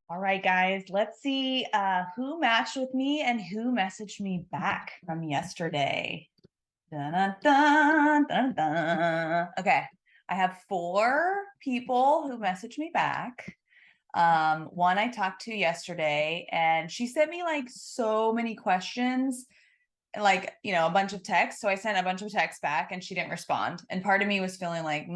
All right, guys, let's see who matched with me and who messaged me back from yesterday. Dun, dun, dun, dun, dun. Okay, I have 4 people who messaged me back. One I talked to yesterday, and she sent me like so many questions, like, a bunch of texts. So I sent a bunch of texts back and she didn't respond. And part of me was feeling like,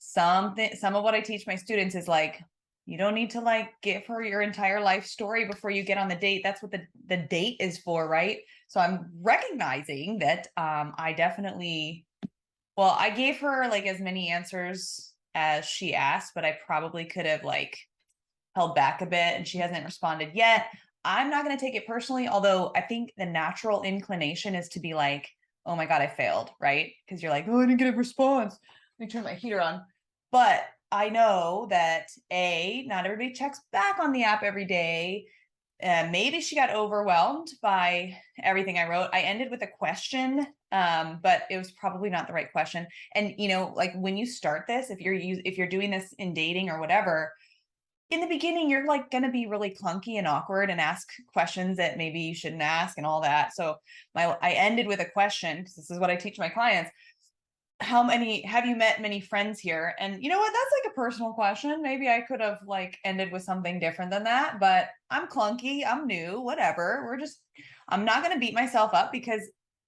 some of what I teach my students is like, you don't need to like give her your entire life story before you get on the date. That's what the date is for, right? So I'm recognizing that I definitely, well, I gave her like as many answers as she asked, but I probably could have like held back a bit, and she hasn't responded yet. I'm not going to take it personally, although I think the natural inclination is to be like, oh my God, I failed, right? Because you're like, oh, I didn't get a response. Let me turn my heater on. But I know that not everybody checks back on the app every day. Maybe she got overwhelmed by everything I wrote. I ended with a question, but it was probably not the right question. And like when you start this, if you're doing this in dating or whatever, in the beginning, you're like going to be really clunky and awkward and ask questions that maybe you shouldn't ask and all that. So I ended with a question, because this is what I teach my clients. Have you met many friends here? And you know what? That's like a personal question. Maybe I could have like ended with something different than that, but I'm clunky. I'm new, whatever. I'm not going to beat myself up, because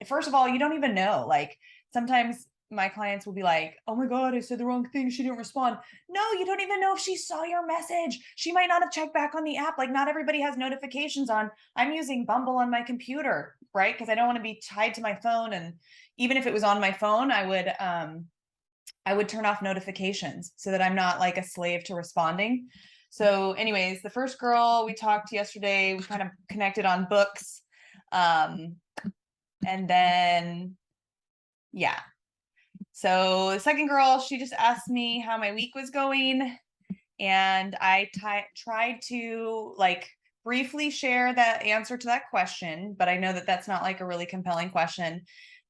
first of all, you don't even know. Like sometimes my clients will be like, oh my God, I said the wrong thing. She didn't respond. No, you don't even know if she saw your message. She might not have checked back on the app. Like not everybody has notifications on. I'm using Bumble on my computer, right? Because I don't want to be tied to my phone. And even if it was on my phone, I would turn off notifications so that I'm not like a slave to responding. So anyways, the first girl we talked yesterday, we kind of connected on books. And then, yeah. So the second girl, she just asked me how my week was going. And I tried to like briefly share that answer to that question, but I know that that's not like a really compelling question.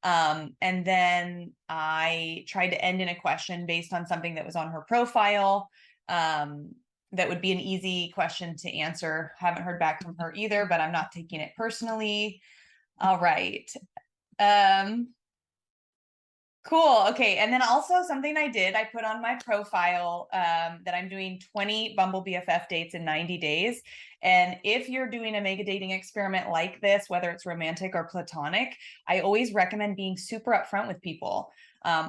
And then I tried to end in a question based on something that was on her profile. That would be an easy question to answer. Haven't heard back from her either, but I'm not taking it personally. All right. Cool. Okay. And then also something I put on my profile that I'm doing 20 Bumble BFF dates in 90 days. And if you're doing a mega dating experiment like this, whether it's romantic or platonic, I always recommend being super upfront with people.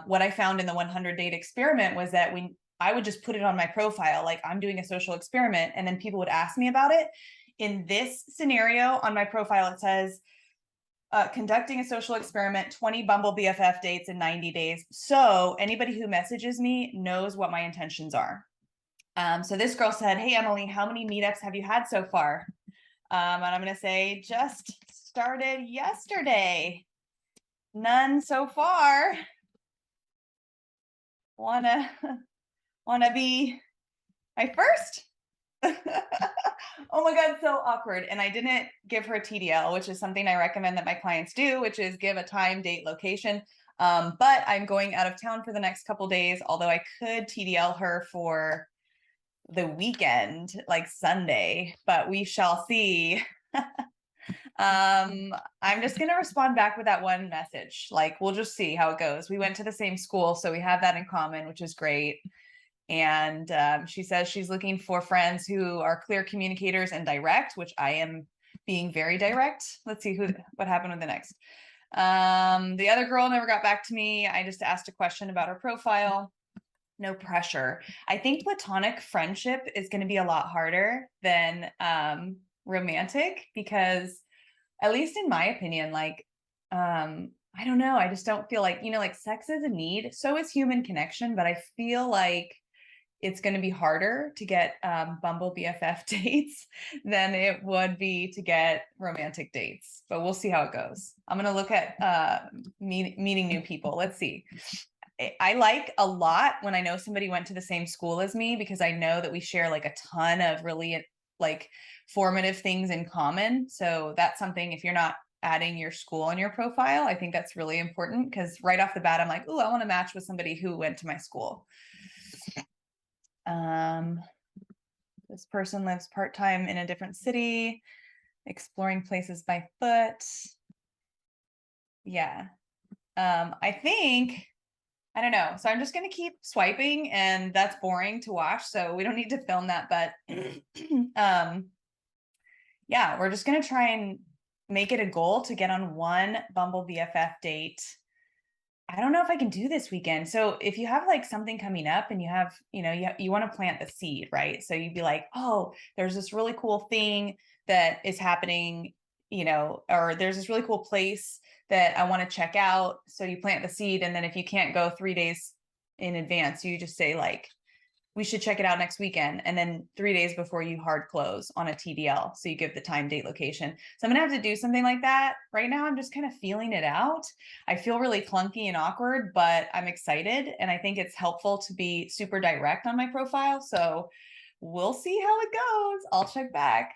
What I found in the 100 date experiment was that when I would just put it on my profile, like I'm doing a social experiment, and then people would ask me about it. In this scenario on my profile, it says, conducting a social experiment, 20 Bumble BFF dates in 90 days. So anybody who messages me knows what my intentions are. So this girl said, hey, Emily, how many meetups have you had so far? And I'm going to say, just started yesterday. None so far. Wanna be my first? Oh my God, so awkward. And I didn't give her a TDL, which is something I recommend that my clients do, which is give a time, date, location. But I'm going out of town for the next couple days, although I could TDL her for the weekend, like Sunday, but we shall see. I'm just going to respond back with that one message. Like, we'll just see how it goes. We went to the same school, so we have that in common, which is great. And she says she's looking for friends who are clear communicators and direct, which I am being very direct. Let's see what happened with the next. The other girl never got back to me. I just asked a question about her profile. No pressure. I think platonic friendship is going to be a lot harder than romantic, because at least in my opinion, like, I don't know. I just don't feel like, like sex is a need. So is human connection. But I feel like it's going to be harder to get Bumble BFF dates than it would be to get romantic dates. But we'll see how it goes. I'm going to look at meeting new people. Let's see. I like a lot when I know somebody went to the same school as me, because I know that we share like a ton of really like formative things in common. So that's something, if you're not adding your school on your profile, I think that's really important, because right off the bat, I'm like, oh, I want to match with somebody who went to my school. This person lives part-time in a different city, exploring places by foot. Yeah. I think, I don't know. So I'm just going to keep swiping, and that's boring to watch. So we don't need to film that, but yeah, we're just going to try and make it a goal to get on one Bumble BFF date. I don't know if I can do this weekend. So if you have like something coming up and you have, you want to plant the seed, right? So you'd be like, oh, there's this really cool thing that is happening, or there's this really cool place that I want to check out. So you plant the seed. And then if you can't go 3 days in advance, you just say like, we should check it out next weekend. And then 3 days before you hard close on a TDL. So you give the time, date, location. So I'm going to have to do something like that. Right now, I'm just kind of feeling it out. I feel really clunky and awkward, but I'm excited. And I think it's helpful to be super direct on my profile. So we'll see how it goes. I'll check back.